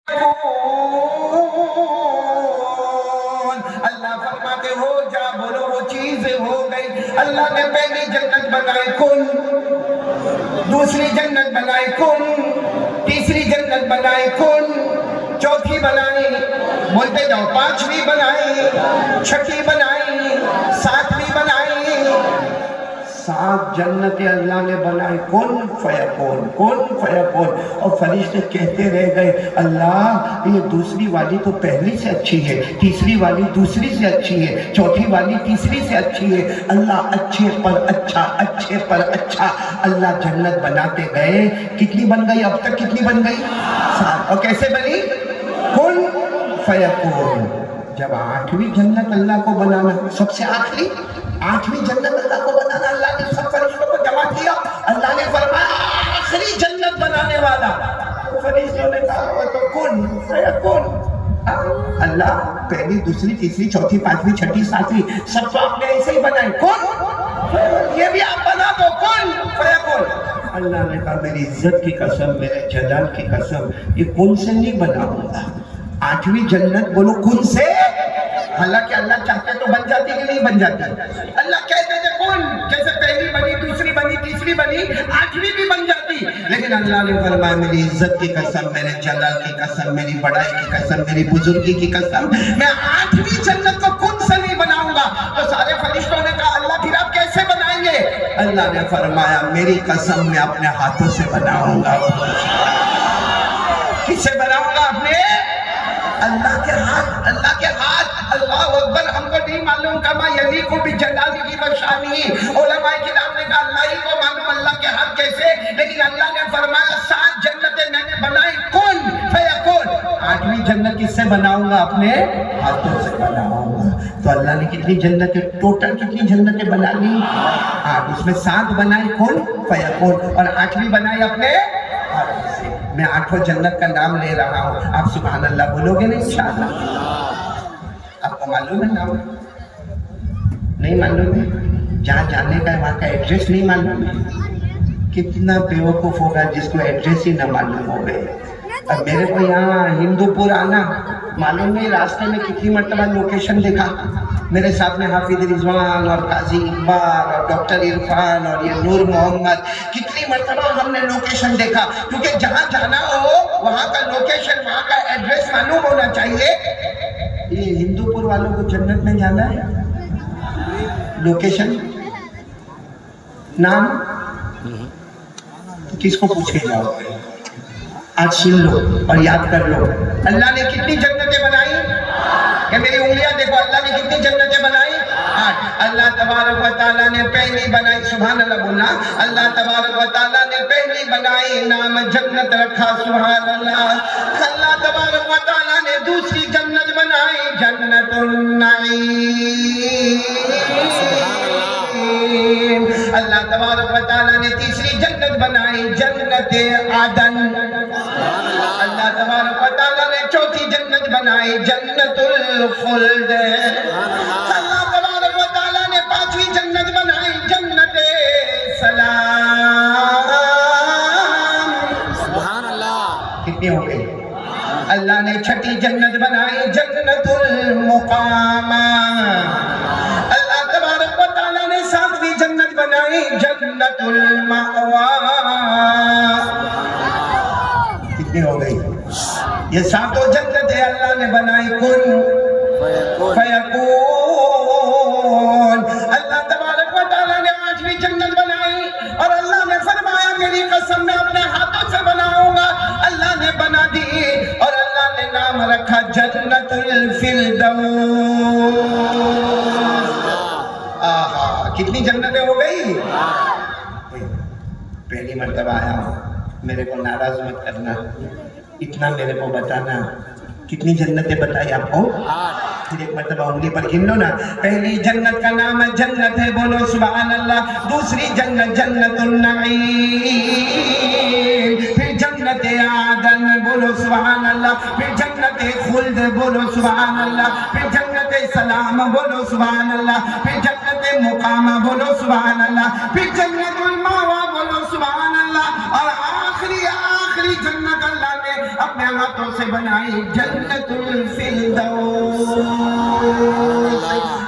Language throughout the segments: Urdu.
اللہ فرماتے ہو جا، بولو وہ چیز ہو گئی۔ اللہ نے پہلی جنت بنائی کن، دوسری جنت بنائی کن، تیسری جنت بنائی کن، چوتھی بنائی، بولتے جاؤ، پانچویں بنائی، چھٹی بنائی، ساتویں بنائی، 7 جنتیں اللہ نے بنائی، کن فیکون، کن فیکون۔ اور فرشتے کہتے رہ گئے، اللہ یہ دوسری والی تو پہلی سے اچھی ہے، تیسری والی دوسری سے اچھی ہے، چوتھی والی تیسری سے اچھی ہے۔ اللہ اچھے پر اچھا، اچھے پر اچھا اللہ جنت بناتے گئے۔ کتنی بن گئی اب تک؟ کتنی بن گئی؟ 7۔ اور کیسے بنی؟ کن فیکون۔ جب 8ویں جنت اللہ کو بنانا، سب سے آخری 8ویں جنت اللہ کو بنانا، اللہ نے سب فرشتوں کو جمع کیا، اللہ نے فرمایا آخری جنت بنانے والا، فرشتوں نے کہا وہ تو کن فیکون۔ اللہ پہلی، دوسری، تیسری، چوتھی، پانچویں، چھٹی، ساتویں سب تو آپ نے ایسے ہی بنائے، کن، یہ بھی آپ بنا دو، کن فیکون۔ اللہ نے کہا میری عزت کی قسم، میرے جلال کی قسم، یہ کن سے نہیں بناؤں گا۔ 8ویں جنت بولو کن سے، حالانکہ اللہ چاہتے تو بن جاتی کہ نہیں بن جاتی؟ اللہ کہتے تھے کن، جیسے پہلی بنی، دوسری بنی، تیسری بنی، 8ویں بھی بن جاتی، لیکن اللہ نے فرمایا میری عزت کی قسم، میرے جلال کی قسم، میری بڑائی کی قسم، میری بزرگی کی قسم، میں 8ویں جنت کو کن سے نہیں بناؤں گا۔ تو سارے فرشتوں نے کہا اللہ پھر آپ کیسے بنائیں گے؟ اللہ نے فرمایا میری قسم میں اپنے ہاتھوں سے بناؤں گا۔ کس سے بناؤں گا؟ اپنے اللہ کے ہاتھ، اللہ کے ہاتھ۔ اللہ اکبر۔ ہم کو نہیں معلوم کما یلیق بجلالہ وشانہ، علماء کرام نے کہا اللہ ہی کو معلوم اللہ کے ہاتھ کیسے، لیکن اللہ نے فرمایا 7 جنتیں میں نے بنائی، کن فیکون۔ 8ویں جنت کس سے بناؤں گا؟ اپنے ہاتھوں سے بناؤں گا۔ تو اللہ نے کتنی جنتیں، ٹوٹل کتنی جنتیں بنا لی؟ 8۔ اس میں 7 بنائی کن فیکون اور 8ویں بنائی اپنے ہاتھوں سے۔ میں 8واں جنت کا نام لے رہا ہوں، آپ سبحان اللہ بولو گے نا انشاءاللہ؟ آپ کو معلوم ہے نام؟ نہیں معلوم ہے؟ جہاں جانے کا ہے وہاں کا ایڈریس نہیں معلوم ہے؟ کتنا بیوقوف ہوگا جس کو ایڈریس ہی نہ معلوم ہو گئے۔ اب میرے کو یہاں ہندو پور آنا معلوم نہیں، راستے میں کتنی مرتبہ لوکیشن دیکھا، میرے ساتھ میں حافظ رضوان اور قاضی اقبال اور ڈاکٹر عرفان اور یہ نور محمد، کتنی مرتبہ ہم نے لوکیشن دیکھا، کیونکہ جہاں جانا ہو وہاں کا لوکیشن، وہاں کا ایڈریس معلوم ہونا چاہیے۔ یہ ہندو پور والوں کو جنت میں جانا ہے، لوکیشن نام کس کو پوچھے جاؤ؟ آج سن لو اور یاد کر لو، اللہ نے کتنی جنتیں بنائی؟ کہ میری انگلیاں دیکھو، اللہ نے کتنی جنتیں بنائی؟ 8۔ اللہ تبارک و تعالیٰ نے پہلی بنائی، سبحان اللہ بولنا، اللہ تبارک و تعالیٰ نے پہلی بنائی، نام جنت رکھا، سبحان اللہ۔ اللہ تبارک و تعالیٰ نے دوسری جنت بنائی، جنت النعیم۔ اللہ تبارک و تعالیٰ نے تیسری جنت بنائی، جنت عدن۔ اللہ تبارک و تعالیٰ نے چوتھی جنت بنائی، جنت الخلد۔ اللہ تبارک و تعالیٰ نے 5ویں جنت بنائی، جنت سلام۔ سبحان اللہ۔ کتنی ہو گئی؟ اللہ نے 6ٹھی جنت بنائی، جنت المقامہ۔ اللہ تبارک و تعالیٰ نے 7ویں جنت بنائی، جنت المأویٰ۔ کتنی ہو گئی؟ یہ 7 جنتیں اللہ نے بنائی، کن فیکون۔ اللہ تبارک و تعالیٰ نے 8ویں جنت بنائی اور اللہ نے فرمایا میری قسم میں اپنے ہاتھوں سے بناؤں گا۔ اللہ نے بنا دی اور اللہ نے نام رکھا جنت الفردوس۔ آہا، کتنی جنتیں ہو گئی؟ پہلی مرتبہ آیا ہوں، میرے کو ناراض مت کرنا، اتنا میرے کو بتانا، کتنی جنتیں بتائی آپ کو؟ پھر ایک مرتبہ انگلی پر گن لو نا۔ پہلی جنت کا نام ہے جنت ہے، بولو سبحان اللہ۔ دوسری جنت جنت النعیم، پھر جنت عدن، بولو سبحان اللہ۔ پھر جنت خلد، بولو سبحان اللہ۔ پھر جنت سلام، بولو سبحان اللہ۔ پھر جنت مقامہ، بولو سبحان اللہ۔ پھر جنت المأویٰ، بولو سبحان اللہ۔ اور آخری جنت اللہ نے اپنے ہاتھوں سے بنائی جنت الفردوس.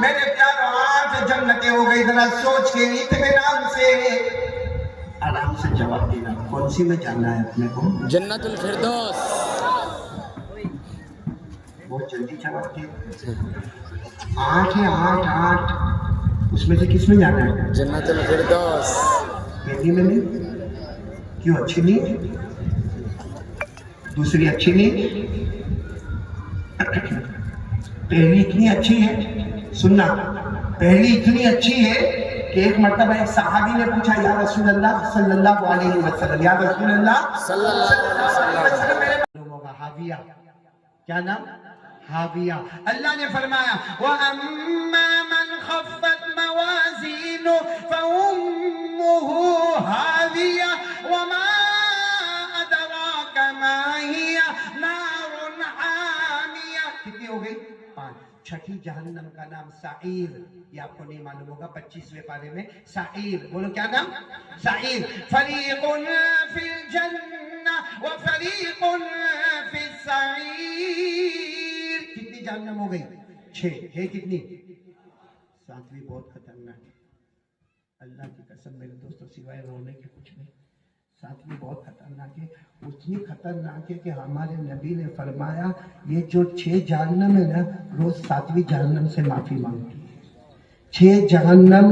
میرے پیاروں 8 جنتیں ہو گئی. ذرا سوچ کے اطمینان سے آرام سے جواب دینا. کون سی میں جاننا ہے اپنے کو؟ جنت الفردوس. بہت جلدی جواب دیا. 8 ہے 8. اس میں سے کس میں جانا ہے؟ جنت الفردوس. پہلی میں نہیں؟ کیوں اچھی نہیں؟ دوسری اچھی نہیں؟ پہلی اتنی اچھی ہے، سننا، پہلی اتنی اچھی ہے کہ ایک مرتبہ ایک صحابی نے پوچھا یا رسول اللہ صلی اللہ علیہ وسلم، یا رسول اللہ صلی اللہ علیہ وسلم. میرے معلوم ہوگا حاویہ. کیا نام؟ حاویہ. اللہ نے فرمایا وَأَمَّا مَنْ خَفَّتْ مَوَازِينُهُ فَأُمُّهُ حَاوِيَةٌ وَمَا أَدْرَاكَ مَا هِيَ نَارٌ حَامِيَةٌ. کتنی ہو گئی؟ 5. چھٹی جہنم کا نام سعیر. یہ آپ کو نہیں معلوم ہوگا. 25ویں پارے میں سعیر. بولو کیا نام؟ سعیر. فَرِيقٌ فِي الْجَنَّةِ وَفَرِيقٌ فِي السَّعِيرِ. کتنی جہنم ہو گئی؟ 6. ہے کتنی؟ 7ویں بہت خطرناک ہے. اللہ کی قسم میرے دوستوں سوائے رونے کے کچھ نہیں. 7ویں بہت خطرناک ہے. اتنی خطرناک ہے کہ ہمارے نبی نے فرمایا یہ جو 6 جہنم ہے نا، روز 7ویں جہنم سے معافی مانگتی ہے. 6 جہنم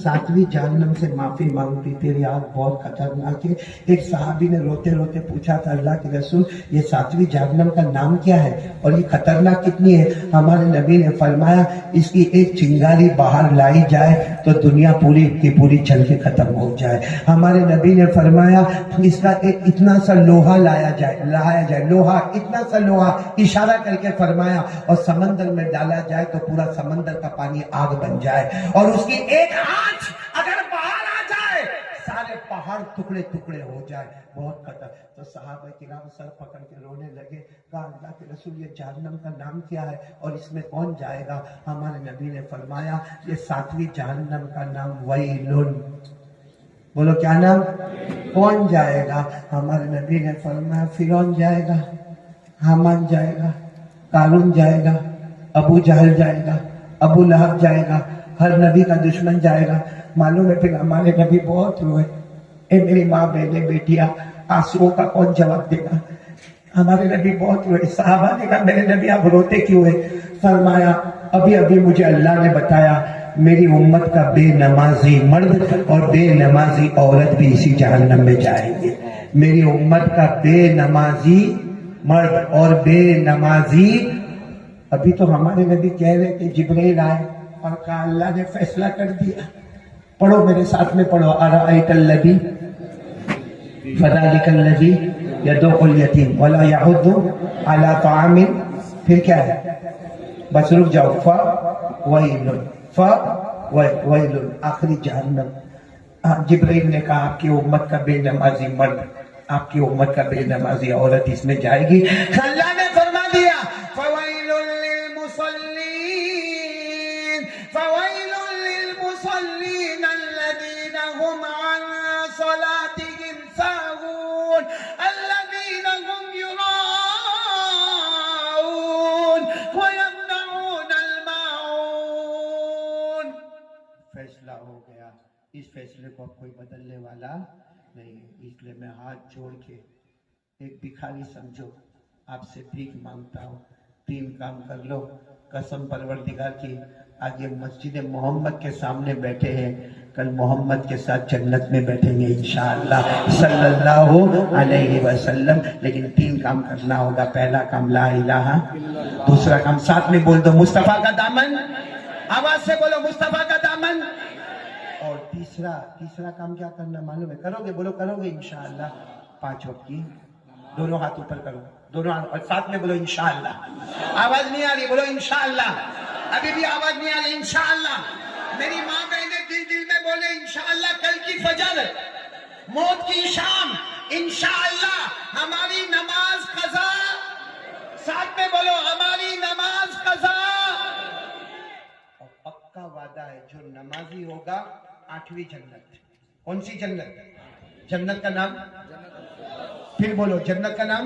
7ویں جہنم سے معافی مانگتی. تیری آگ بہت خطرناک ہے. ایک صحابی نے روتے روتے پوچھا تھا اللہ کے رسول یہ 7ویں جہنم کا نام کیا ہے اور یہ خطرناک کتنی ہے؟ ہمارے نبی نے فرمایا اس کی ایک چنگاری باہر لائی جائے تو دنیا پوری کی پوری جل کے ختم ہو جائے. ہمارے نبی نے فرمایا اس کا ایک اتنا سا لوہا لایا جائے لوہا، اتنا سا لوہا اشارہ کر کے فرمایا اور سمندر میں ڈالا جائے تو پورا سمندر کا پانی آگ بن جائے اور اس کی ایک آنچ اگر باہر آ جائے سارے پہاڑ ٹکڑے ٹکڑے ہو جائے. بہت خطر. تو صحابہ کرام سر پکڑ کے رونے لگے. کہا اللہ کے رسول یہ جہنم کا نام کیا ہے اور اس میں کون جائے گا؟ ہمارے نبی نے فرمایا یہ 7ویں جہنم کا نام ویلن. بولو کیا نام؟ کون جائے گا؟ ہمارے نبی نے فرمایا فرعون جائے گا، حامان جائے گا، قارون جائے گا، ابو جہل جائے گا، ابو لہب جائے گا، ہر نبی کا دشمن جائے گا. معلوم ہے پھر ہمارے نبی بہت روئے. اے میری ماں بہنیں بیٹیاں، آنسوؤں کا کون جواب دے گا؟ ہمارے نبی بہت روئے. صحابہ نے کہا میرے نبی آپ روتے کیوں ہیں؟ فرمایا ابھی مجھے اللہ نے بتایا میری امت کا بے نمازی مرد اور بے نمازی عورت بھی اسی جہنم میں جائیں گے. میری امت کا بے نمازی مرد اور بے نمازی. ابھی تو ہمارے نبی کہہ رہے کہ جبرائیل آئے اور کہا اللہ نے فیصلہ کر دیا. پڑھو میرے ساتھ میں پڑھو. ارأیت الذی فذلک الذی یدعو الیتیم ولا یحض علی طعام. پھر کیا ہے؟ بس رک جاؤ. فویل آخری جہنم. جبرائیل نے کہا آپ کی امت کا بے نمازی مرد، آپ کی امت کا بے نمازی عورت اس میں جائے گی. اللہ نے فرما دیا فویل للمصلین الذین هم عن صلاتهم ساہون الذین هم یراؤون ویمنعون الماعون. فیصلہ ہو گیا. اس فیصلے کو اب کوئی بدلنے والا نہیں. اس لیے میں ہاتھ جوڑ کے ایک بھکاری سمجھو آپ سے بھیک مانگتا ہوں. 3 کام کر لو. قسم پروردگار کی آج یہ مسجد محمد کے سامنے بیٹھے ہیں، کل محمد کے ساتھ جنت میں بیٹھیں گے انشاءاللہ صلی اللہ علیہ وسلم. لیکن 3 کام کرنا ہوگا. پہلا کام لا الہ، دوسرا کام ساتھ میں بول دو مصطفیٰ کا دامن. آواز سے بولو مصطفیٰ کا دامن. اور تیسرا کام کیا کرنا معلوم ہے؟ کرو گے؟ بولو کرو گے انشاءاللہ. 5 وقت کی دونوں ہاتھ اوپر کرو، دونوں ہاتھ، اور ساتھ میں بولو انشاءاللہ. آواز نہیں آ رہی؟ بولو انشاءاللہ. ابھی بھی آواز نہیں آ رہی؟ انشاءاللہ. میری ماں بہنیں دل میں بولے انشاءاللہ. کل کی فجر، موت کی شام، انشاءاللہ ہماری نماز قضا. ساتھ میں بولو ہماری نماز قضا. اور پکا وعدہ ہے جو نمازی ہوگا 8ویں جنت. کون سی جنت؟ جنت کا نام پھر بولو. جنت کا نام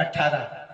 18,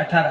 18,